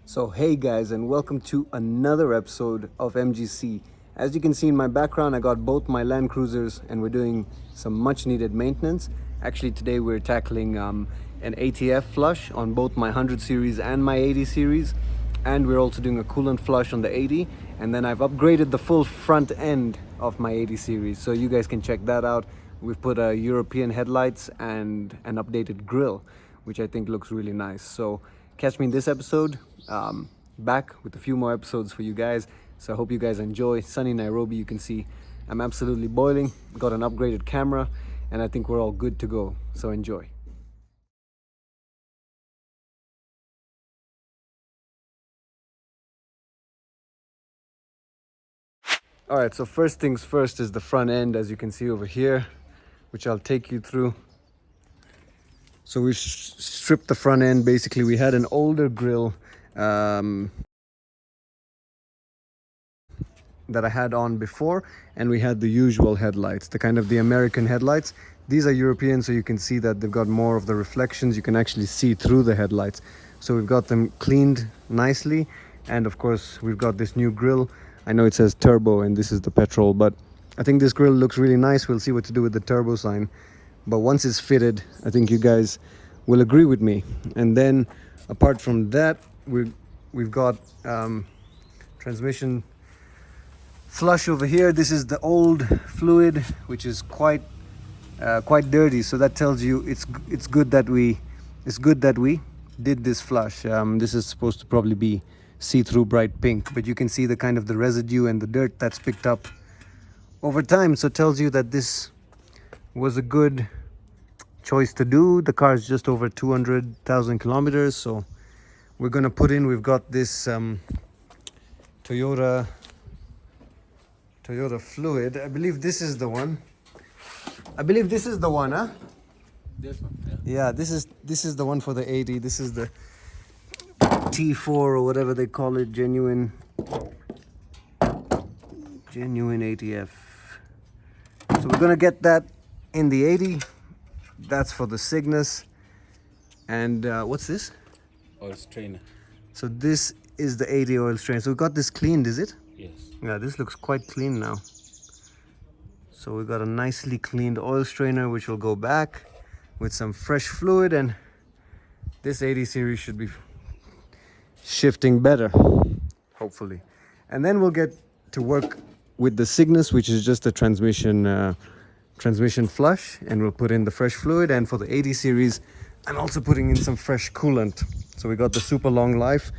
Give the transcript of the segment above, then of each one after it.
So hey guys, and welcome to another episode of MGC. As you can see in my background, I got both my Land Cruisers and we're doing some much needed maintenance. Actually today we're tackling an ATF flush on both my 100 series and my 80 series, and we're also doing a coolant flush on the 80, and then I've upgraded the full front end of my 80 series, so you guys can check that out. We've put European headlights and an updated grille, which I think looks really nice. So catch me in this episode, back with a few more episodes for you guys. So I hope you guys enjoy. Sunny Nairobi, you can see I'm absolutely boiling. Got an upgraded camera, and I think we're all good to go. So enjoy. All right, so first things first is the front end, as you can see over here, which I'll take you through. So we stripped the front end. Basically, we had an older grille that I had on before, and we had the usual headlights, the kind of the American headlights. These are European, so you can see that they've got more of the reflections. You can actually see through the headlights. So we've got them cleaned nicely, and of course we've got this new grille. I know it says turbo and this is the petrol, but I think this grille looks really nice. We'll see what to do with the turbo sign, but once it's fitted, I think you guys will agree with me. And then apart from that, we've got transmission flush over here. This is the old fluid, which is quite dirty, so that tells you it's good that we did this flush. This is supposed to probably be see-through bright pink, but you can see the kind of the residue and the dirt that's picked up over time, so it tells you that this was a good choice to do. The car is just over 200,000 kilometers, so we've got this Toyota fluid. I believe this is the one. Huh? This one, Yeah, this is the one for the 80. This is the T4 or whatever they call it, genuine ATF. So we're gonna get that in the 80. That's for the Cygnus. And what's this? oil strainer. So this is the 80 oil strain. So we got this cleaned, is it? Yes. Yeah, this looks quite clean now. So we got a nicely cleaned oil strainer, which will go back with some fresh fluid, and this 80 series should be shifting better, hopefully. And then we'll get to work with the Cygnus, which is just a transmission flush, and we'll put in the fresh fluid. And for the 80 series, I'm also putting in some fresh coolant. So we got the super long life,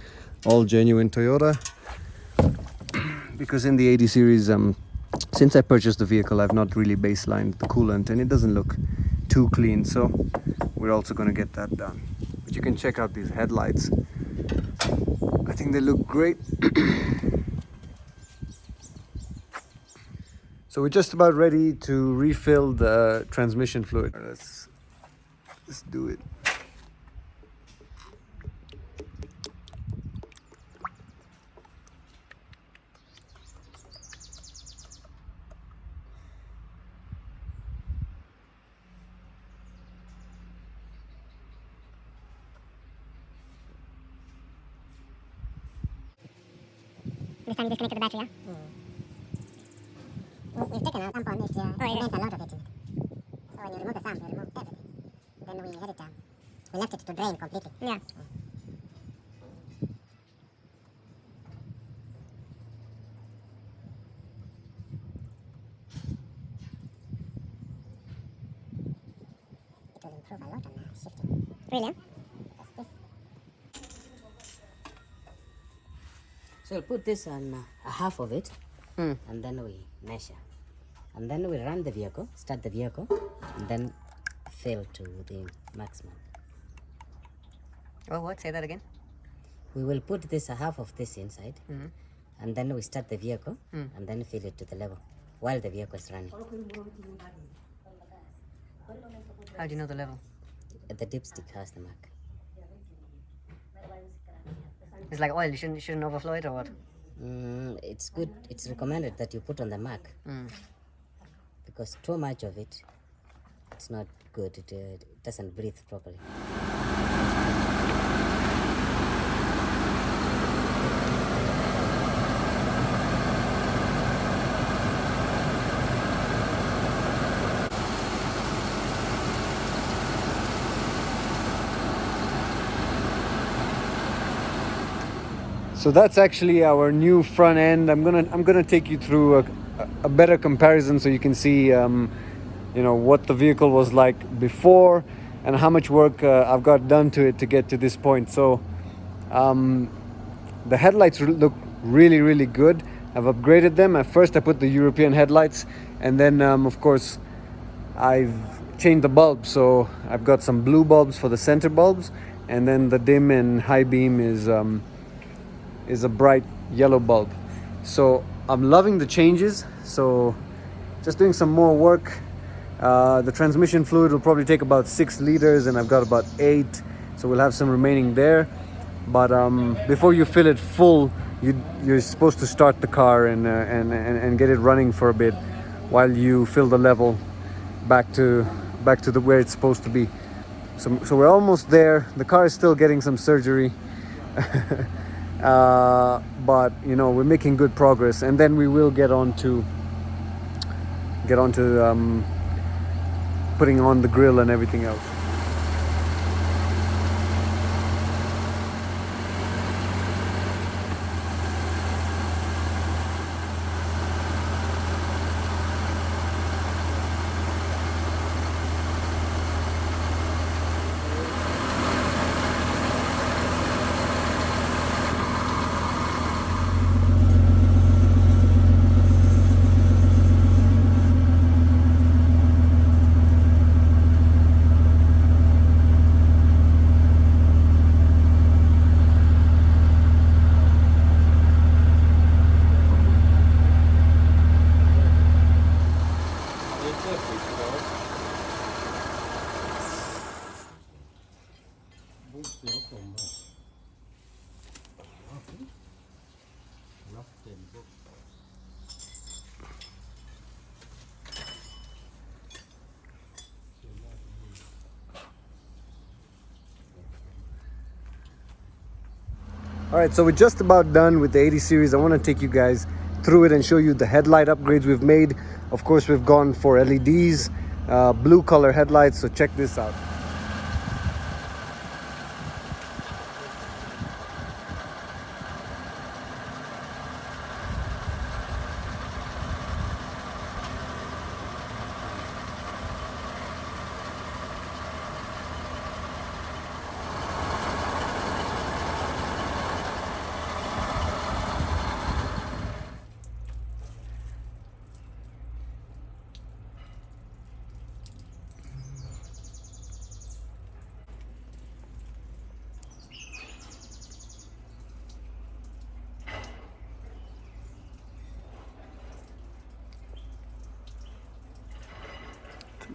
all genuine Toyota, because in the 80 series, since I purchased the vehicle, I've not really baselined the coolant and it doesn't look too clean, so we're also going to get that done. But you can check out these headlights. I think they look great. So we're just about ready to refill the transmission fluid. Let's do it. This time you disconnected the battery, yeah? We've taken out tampon, it remains a lot of it in it. So when you remove the samp, you remove everything. Then we had it down. We left it to drain completely. Yeah. It will improve a lot on shifting. Really? Because this. So we'll put this on a half of it, and then we measure. And then we run the vehicle, start the vehicle, and then fill to the maximum. Oh, what? Say that again? We will put this a half of this inside, and then we start the vehicle, and then fill it to the level while the vehicle is running. How do you know the level? The dipstick has the mark. It's like oil, you shouldn't overflow it or what? It's good. It's recommended that you put on the mark, because too much of it, it's not good. It doesn't breathe properly. So that's actually our new front end. I'm gonna take you through a better comparison so you can see what the vehicle was like before and how much work I've got done to it to get to this point. So the headlights look really good. I've upgraded them. At first I put the European headlights, and then of course I've changed the bulbs. So I've got some blue bulbs for the center bulbs, and then the dim and high beam is a bright yellow bulb. So I'm loving the changes. So just doing some more work. The transmission fluid will probably take about 6 liters, and I've got about 8, so we'll have some remaining there. But before you fill it full, you're supposed to start the car and get it running for a bit while you fill the level back to the where it's supposed to be. So we're almost there. The car is still getting some surgery. But we're making good progress, and then we will get on to putting on the grill and everything else. All right, so we're just about done with the 80 series. I want to take you guys through it and show you the headlight upgrades we've made. Of course, we've gone for LEDs, blue color headlights, so check this out.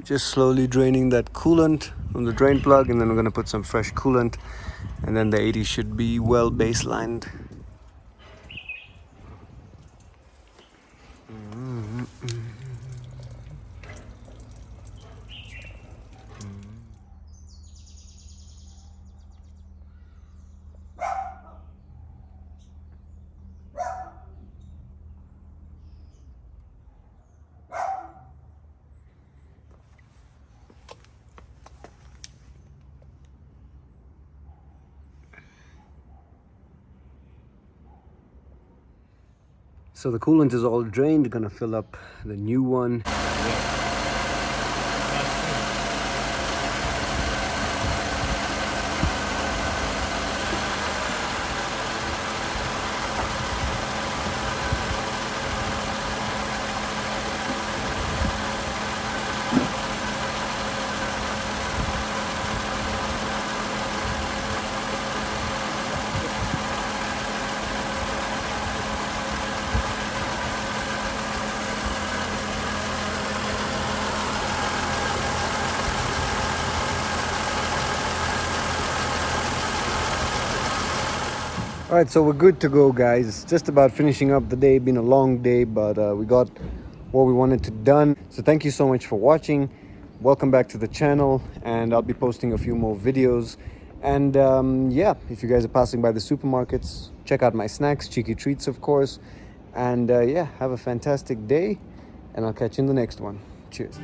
Just slowly draining that coolant from the drain plug, and then we're going to put some fresh coolant, and then the 80 should be well baselined. So the coolant is all drained. Gonna fill up the new one. All right, so we're good to go, guys. Just about finishing up the day. Been a long day, but we got what we wanted to done. So thank you so much for watching. Welcome back to the channel, and I'll be posting a few more videos. And yeah, if you guys are passing by the supermarkets, check out my snacks, cheeky treats, of course. And yeah, have a fantastic day, and I'll catch you in the next one. Cheers.